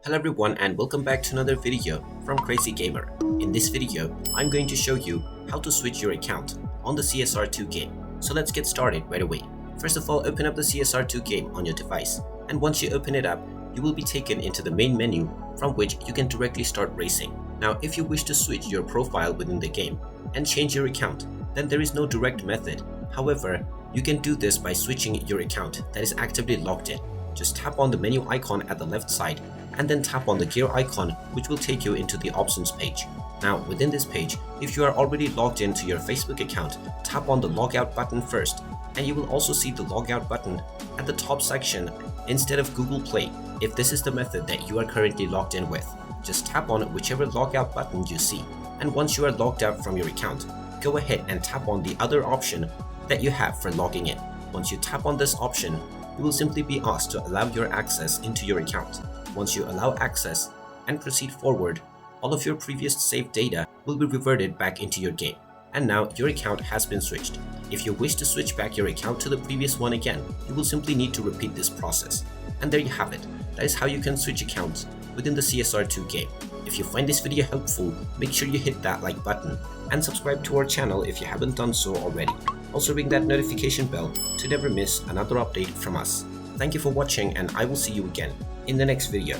Hello everyone and welcome back to another video from Crazy Gamer. In this video, I'm going to show you how to switch your account on the CSR2 game. So let's get started right away. First of all, open up the CSR2 game on your device, and once you open it up, you will be taken into the main menu from which you can directly start racing. Now, if you wish to switch your profile within the game and change your account, then there is no direct method. However, you can do this by switching your account that is actively logged in. Just tap on the menu icon at the left side and then tap on the gear icon, which will take you into the options page. Now within this page, if you are already logged into your Facebook account, tap on the logout button first, and you will also see the logout button at the top section instead of Google Play. If this is the method that you are currently logged in with, just tap on whichever logout button you see, and once you are logged out from your account, go ahead and tap on the other option that you have for logging in. Once you tap on this option, you will simply be asked to allow your access into your account. Once you allow access and proceed forward, all of your previous saved data will be reverted back into your game. And now your account has been switched. If you wish to switch back your account to the previous one again, you will simply need to repeat this process. And there you have it. That is how you can switch accounts within the CSR2 game. If you find this video helpful, make sure you hit that like button and subscribe to our channel if you haven't done so already. Also ring that notification bell to never miss another update from us. Thank you for watching, and I will see you again in the next video.